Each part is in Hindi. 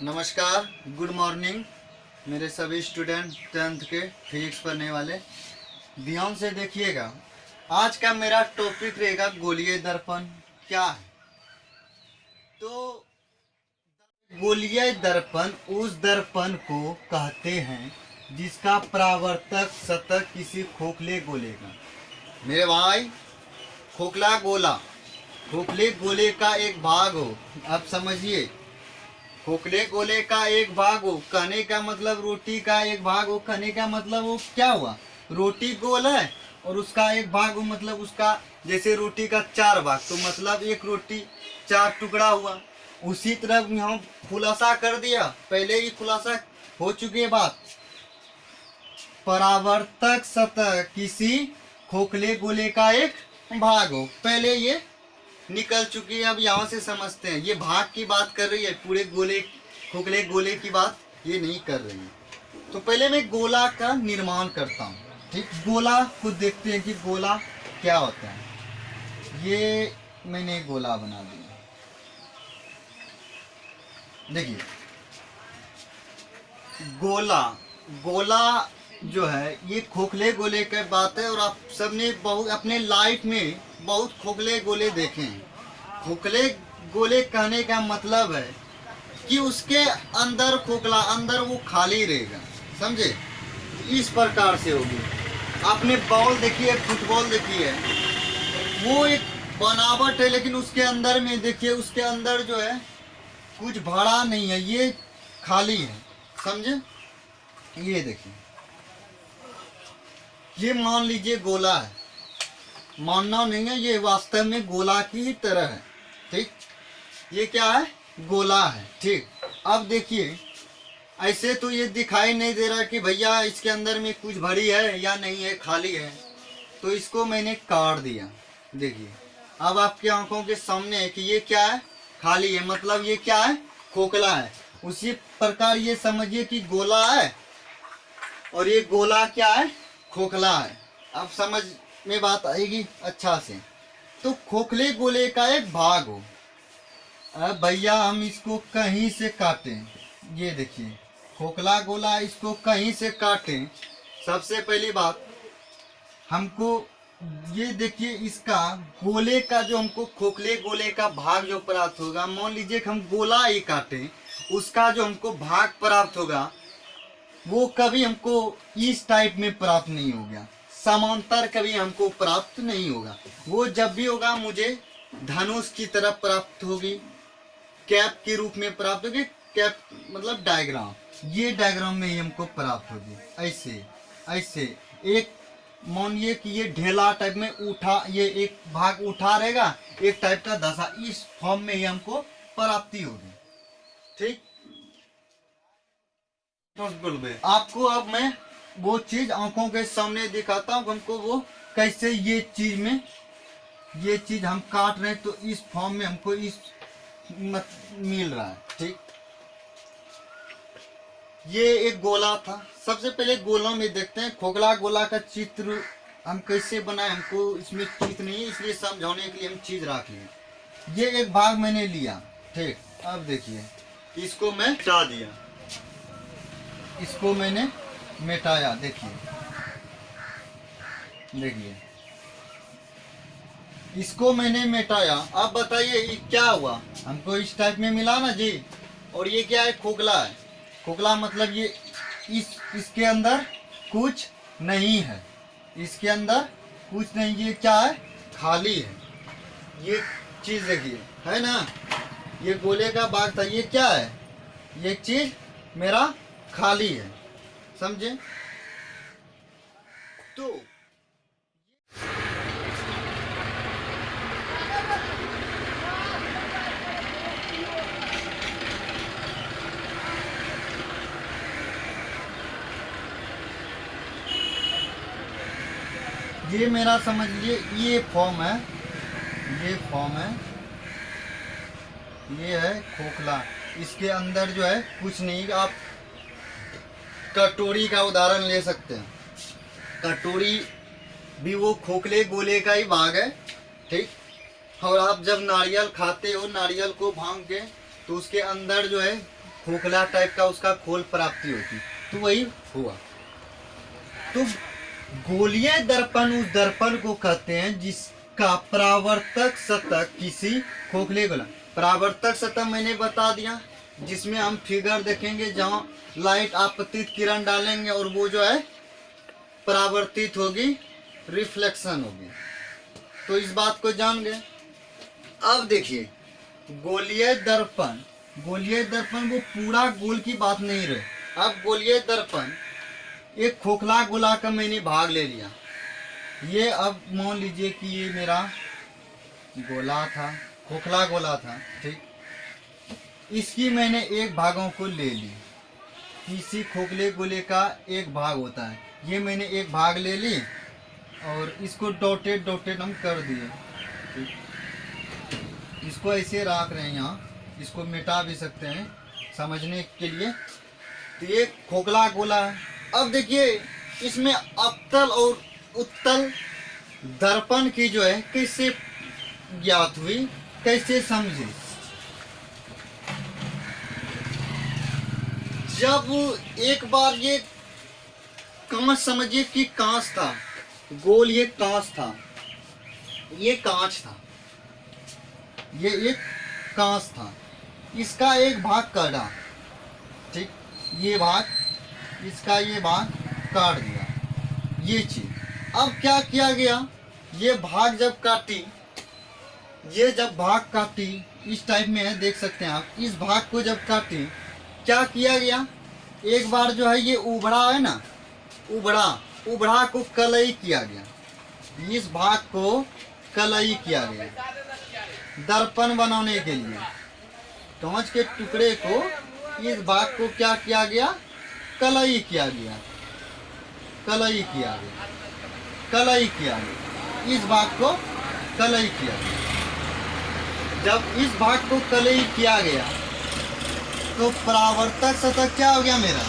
नमस्कार, गुड मॉर्निंग मेरे सभी स्टूडेंट 10th के फिजिक्स पढ़ने वाले। ध्यान से देखिएगा। आज का मेरा टॉपिक रहेगा गोलीय दर्पण क्या है। तो गोलीय दर्पण उस दर्पण को कहते हैं जिसका परावर्तक सतह किसी खोखले गोले का, मेरे भाई, खोखले गोले का एक भाग हो। अब समझिए, खोखले गोले का एक भाग हो कहने का मतलब रोटी का एक भाग हो कहने का मतलब वो क्या हुआ, रोटी गोल है और उसका एक भाग हो मतलब उसका, जैसे रोटी का 4 भाग तो मतलब एक रोटी 4 टुकड़ा हुआ। उसी तरह यहाँ खुलासा कर दिया, पहले ही खुलासा हो चुकी है बात। परावर्तक सतह किसी खोखले गोले का एक भाग हो, पहले ये निकल चुकी है। अब यहाँ से समझते हैं, ये भाग की बात कर रही है, पूरे गोले खोखले गोले की बात ये नहीं कर रही है। तो पहले मैं गोला का निर्माण करता हूँ, ठीक। गोला को देखते हैं कि गोला क्या होता है। ये मैंने गोला बना दिया, देखिए। गोला जो है ये खोखले गोले की बात है। और आप सबने बहुत अपने लाइफ में बहुत खोखले गोले देखे हैं। खोखले गोले कहने का मतलब है कि उसके अंदर खोखला, अंदर वो खाली रहेगा, समझे। इस प्रकार से होगी। आपने बॉल देखी है, फुटबॉल देखी है, वो एक बनावट है लेकिन उसके अंदर में देखिए, उसके अंदर जो है कुछ भरा नहीं है, ये खाली है, समझे। ये देखिए, ये मान लीजिए गोला है, मानना नहीं है, ये वास्तव में गोला की ही तरह है, ठीक। ये क्या है, गोला है, ठीक। अब देखिए, ऐसे तो ये दिखाई नहीं दे रहा कि भैया इसके अंदर में कुछ भरी है या नहीं है, खाली है। तो इसको मैंने काट दिया, देखिए। अब आपकी आंखों के सामने है कि ये क्या है, खाली है, मतलब ये क्या है, खोखला है। उसी प्रकार ये समझिए कि गोला है और ये गोला क्या है, खोखला है। अब समझ में बात आएगी अच्छा से। तो खोखले गोले का एक भाग हो। अब भैया हम इसको कहीं से काटें, ये देखिए खोखला गोला, इसको कहीं से काटें। सबसे पहली बात हमको ये देखिए, इसका गोले का जो हमको खोखले गोले का भाग जो प्राप्त होगा, मान लीजिए कि हम गोला ही काटें, उसका जो हमको भाग प्राप्त होगा वो कभी हमको इस टाइप में प्राप्त नहीं होगा, समांतर कभी हमको प्राप्त नहीं होगा। वो जब भी होगा मुझे धनुष की तरफ प्राप्त होगी, कैप के रूप में प्राप्त होगी। कैप मतलब डायग्राम, ये डायग्राम में ही हमको प्राप्त होगी। ऐसे ऐसे एक मानिए कि ये ढेला टाइप में उठा, ये एक भाग उठा रहेगा, एक टाइप का दशा, इस फॉर्म में ही हमको प्राप्ति होगी, ठीक। आपको अब मैं वो चीज आंखों के सामने दिखाता हूँ, हमको वो कैसे ये चीज में, ये चीज हम काट रहे हैं तो इस फॉर्म में हमको इस मिल रहा है, ठीक। ये एक गोला था। सबसे पहले गोलों में देखते हैं खोखला गोला का चित्र हम कैसे बनाए। हमको इसमें चित्र नहीं है, इसलिए समझाने के लिए हम चीज रख लिए। ये एक भाग मैंने लिया, ठीक। अब देखिए, इसको मैं हटा दिया, इसको मैंने मिटाया, देखिए देखिए, इसको मैंने मिटाया। अब बताइए ये क्या हुआ, हमको इस टाइप में मिला ना जी। और ये क्या है, खोखला है। खोखला मतलब ये इसके अंदर कुछ नहीं है, इसके अंदर कुछ नहीं, ये क्या है, खाली है। ये चीज देखिए, है ना, ये गोले का भाग था, ये क्या है, ये चीज मेरा खाली है, समझे। तो ये मेरा समझ लीजिए, ये फॉर्म है, ये फॉर्म है, ये है खोखला। इसके अंदर जो है कुछ नहीं। आप कटोरी का उदाहरण ले सकते हैं, कटोरी भी वो खोखले गोले का ही भाग है, ठीक। और आप जब नारियल खाते हो, नारियल को भांग के, तो उसके अंदर जो है खोखला टाइप का उसका खोल प्राप्ति होती, तो वही हुआ। तो गोलीय दर्पण उस दर्पण को कहते हैं जिसका परावर्तक सतह किसी खोखले गोला, परावर्तक सतह मैंने बता दिया, जिसमें हम फिगर देखेंगे जहाँ लाइट आपतित किरण डालेंगे और वो जो है परावर्तित होगी, रिफ्लेक्शन होगी। तो इस बात को जान गए। अब देखिए गोलीय दर्पण, गोलीय दर्पण वो पूरा गोल की बात नहीं रहे। अब गोलीय दर्पण एक खोखला गोला का मैंने भाग ले लिया। ये अब मान लीजिए कि ये मेरा गोला था, खोखला गोला था, ठीक। इसकी मैंने एक भागों को ले ली। किसी खोखले गोले का एक भाग होता है, ये मैंने एक भाग ले ली और इसको डॉटेड डॉटेड हम कर दिए, ठीक। इसको ऐसे रख रहे हैं यहाँ, इसको मिटा भी सकते हैं समझने के लिए। तो ये खोखला गोला है। अब देखिए इसमें अवतल और उत्तल दर्पण की जो है कैसे ज्ञात हुई, कैसे समझे। जब एक बार ये कांच, समझिए कि कांच था, गोल ये कांच था, ये कांच था, ये एक कांच था, इसका एक भाग काटा, ठीक, ये भाग, इसका ये भाग काट दिया, ये चीज। अब क्या किया गया, ये भाग जब काटी, ये जब भाग काटी इस टाइप में है, देख सकते हैं आप। इस भाग को जब काटी क्या किया गया, एक बार जो है ये उभड़ा है ना, उभड़ा को कलई किया गया, इस भाग को कलई किया गया दर्पण बनाने के लिए। कांच के टुकड़े को, इस भाग को क्या किया गया, कलई किया गया, कलई किया गया, कलई किया गया, इस भाग को कलई किया गया। जब इस भाग को कलई किया गया तो परावर्तक सतह क्या हो गया मेरा,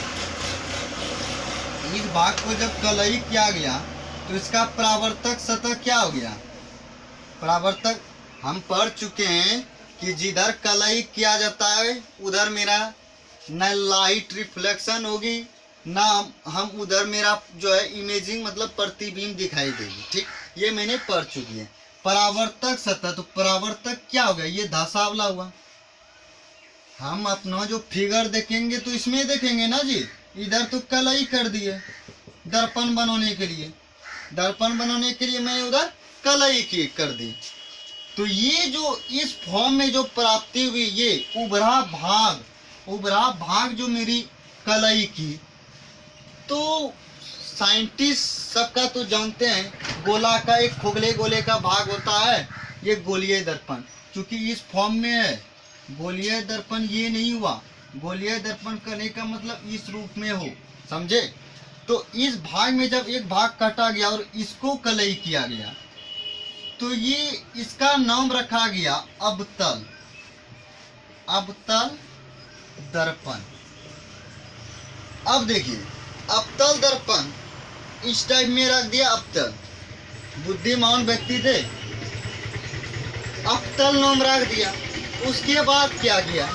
इस भाग को जब कलई किया गया तो इसका परावर्तक सतह क्या हो गया। परावर्तक हम पढ़ चुके हैं कि जिधर कलई किया जाता है उधर मेरा न लाइट रिफ्लेक्शन होगी, ना हम उधर मेरा जो है इमेजिंग मतलब प्रतिबिंब दिखाई देगी, ठीक। ये मैंने पढ़ चुकी है। परावर्तक सतह, तो परावर्तक क्या हो गया, ये धासावला हुआ। हम अपना जो फिगर देखेंगे तो इसमें देखेंगे ना जी, इधर तो कलई कर दिए दर्पण बनाने के लिए, दर्पण बनाने के लिए मैंने उधर कलई की कर दी। तो ये जो इस फॉर्म में जो प्राप्ति हुई, ये उभरा भाग जो मेरी कलई की, तो साइंटिस्ट सबका तो जानते हैं गोला का एक खोखले गोले का भाग होता है, ये गोलीय दर्पण। क्योंकि इस फॉर्म में है, गोलीय दर्पण ये नहीं हुआ, गोलीय दर्पण करने का मतलब इस रूप में हो, समझे। तो इस भाग में जब एक भाग काटा गया और इसको कलई किया गया तो ये इसका नाम रखा गया अवतल, अवतल दर्पण। अब देखिए अवतल दर्पण इस टाइप में रख दिया, अवतल, बुद्धिमान व्यक्ति थे, अवतल नाम रख दिया। उसके बाद क्या किया,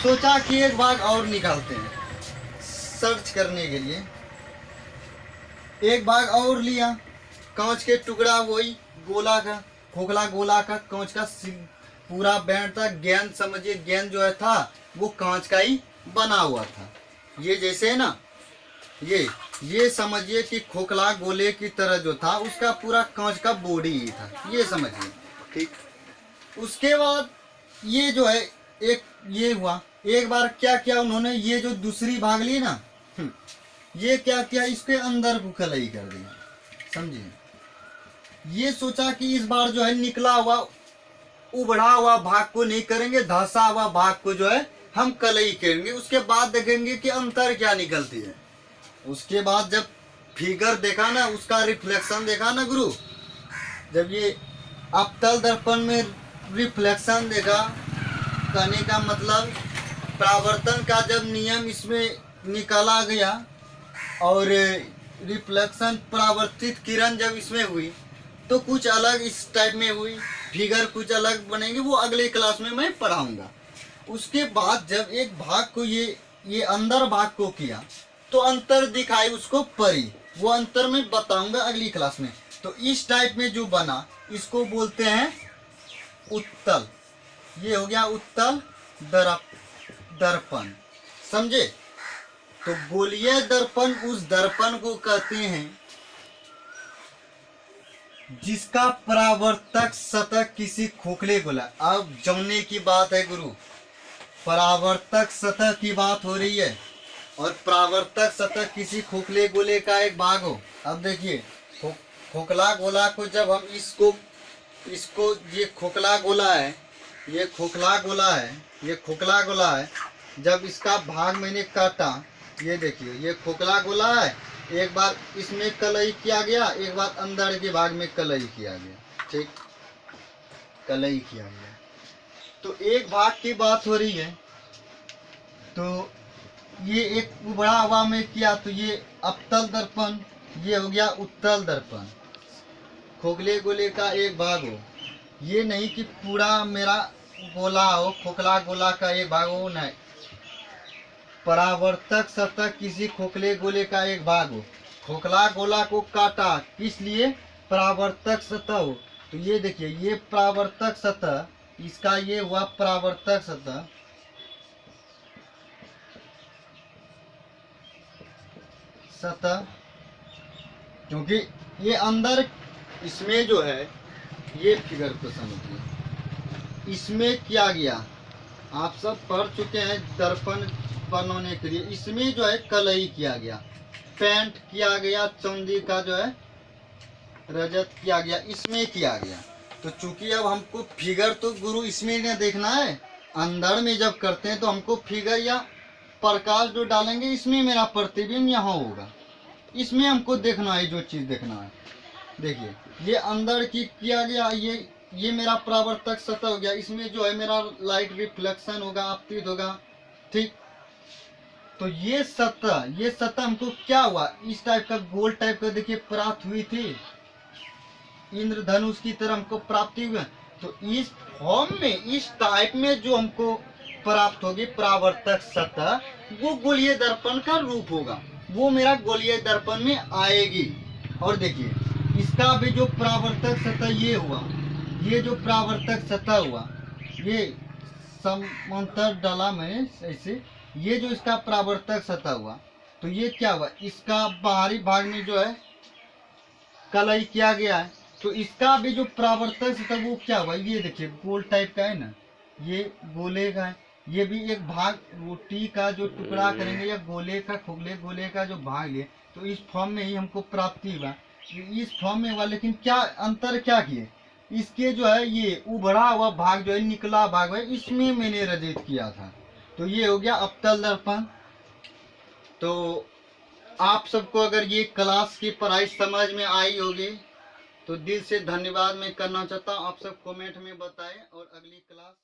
सोचा कि एक भाग और निकालते हैं सर्च करने के लिए, एक भाग और लिया, कांच के टुकड़ा, वही गोला का, खोखला गोला का कांच का पूरा बैंड था, गेंद समझिए, गेंद जो है था वो कांच का ही बना हुआ था। ये जैसे है ना, ये समझिए कि खोखला गोले की तरह जो था उसका पूरा कांच का बॉडी ही था, ये समझिए, ठीक। उसके बाद ये जो है एक ये हुआ, एक बार क्या किया उन्होंने, ये जो दूसरी भाग ली ना, ये क्या किया, इसके अंदर को कलई कर दिया, समझिए। ये सोचा कि इस बार जो है निकला हुआ उभड़ा हुआ भाग को नहीं करेंगे, धंसा हुआ भाग को जो है हम कलई करेंगे, उसके बाद देखेंगे कि अंतर क्या निकलती है। उसके बाद जब फिगर देखा ना, उसका रिफ्लेक्शन देखा ना गुरु, जब ये अवतल दर्पण में रिफ्लेक्शन देखा, कहने का मतलब परावर्तन का जब नियम इसमें निकाला गया और रिफ्लेक्शन परावर्तित किरण जब इसमें हुई तो कुछ अलग इस टाइप में हुई, फिगर कुछ अलग बनेंगे, वो अगले क्लास में मैं पढ़ाऊंगा। उसके बाद जब एक भाग को ये अंदर भाग को किया तो अंतर दिखाई उसको परी, वो अंतर मैं बताऊंगा अगली क्लास में। तो इस टाइप में जो बना इसको बोलते हैं उत्तल। ये हो गया उत्तल दर्पण, समझे। तो गोलीय दर्पण उस दर्पण को कहते हैं जिसका परावर्तक सतह किसी खोखले गोला, अब जमने की बात है गुरु, परावर्तक सतह की बात हो रही है और परावर्तक सतह किसी खोखले गोले का एक भाग हो। अब देखिए खोखला गोला को जब हम इसको ये खोखला गोला है, ये खोखला गोला है, ये खोखला गोला है, जब इसका भाग मैंने काटा, ये देखिए ये खोखला गोला है, एक बार इसमें कलई किया गया, एक बार अंदर के भाग में कलई किया गया, ठीक, कलई किया गया। तो एक भाग की बात हो रही है, तो ये एक उबड़ा हवा में किया तो ये अवतल दर्पण, ये हो गया उत्तल दर्पण, खोखले गोले का एक भाग हो। ये नहीं कि पूरा मेरा गोला हो, खोखला गोला का एक भाग हो, नहीं, परावर्तक सतह किसी खोखले गोले का एक भाग हो। खोखला गोला को काटा किस लिए, परावर्तक सतह हो। तो ये देखिए ये परावर्तक सतह, इसका ये हुआ परावर्तक सतह, क्योंकि ये अंदर इसमें जो है, ये फिगर को समझिए, इसमें किया गया, आप सब पढ़ चुके हैं दर्पण बनाने के लिए, इसमें जो है कलई किया गया, पेंट किया गया, चांदी का जो है रजत किया गया, इसमें किया गया। तो चूंकि अब हमको फिगर तो गुरु इसमें नहीं देखना है, अंदर में जब करते हैं तो हमको फिगर या प्रकाश जो डालेंगे इसमें मेरा प्रतिबिंब यहाँ होगा, इसमें हमको देखना है, जो चीज़ देखना है। देखिए ये अंदर की किया गया, ये मेरा परावर्तक सतह हो गया, इसमें जो है मेरा लाइट रिफ्लेक्शन होगा, आपतित होगा, ठीक। तो ये सतह हमको क्या हुआ, इस टाइप का गोल टाइप का देखिए प्राप्त हुई थी, इंद्रधनुष की तरह हमको प्राप्ति हुई। तो इस फॉर्म में, इस टाइप में जो हमको प्राप्त होगी परावर्तक सतह, वो गोलीय दर्पण का रूप होगा, वो मेरा गोलीय दर्पण में आएगी। और देखिए इसका भी जो परावर्तक सतह ये हुआ, ये जो परावर्तक सतह हुआ, ये समांतर डाला मैंने ऐसे, ये जो इसका परावर्तक सतह हुआ, तो ये क्या हुआ, इसका बाहरी भाग में जो है कलई किया गया है, तो इसका भी जो परावर्तक सतह वो क्या हुआ, ये देखिए गोल टाइप का है ना, ये गोले का है, ये भी एक भाग रोटी का जो टुकड़ा करेंगे या गोले का, खोखले गोले का जो भाग ले, तो इस फॉर्म में ही हमको प्राप्ति हुआ, इस फॉर्म में हुआ। लेकिन क्या अंतर क्या किए, इसके जो है ये उभरा हुआ भाग जो है, निकला भाग है, इसमें मैंने रजित किया था। तो ये हो गया अवतल दर्पण। तो आप सबको अगर ये क्लास की पढ़ाई समझ में आई होगी तो दिल से धन्यवाद मैं करना चाहता हूँ। आप सब कमेंट में बताएं और अगली क्लास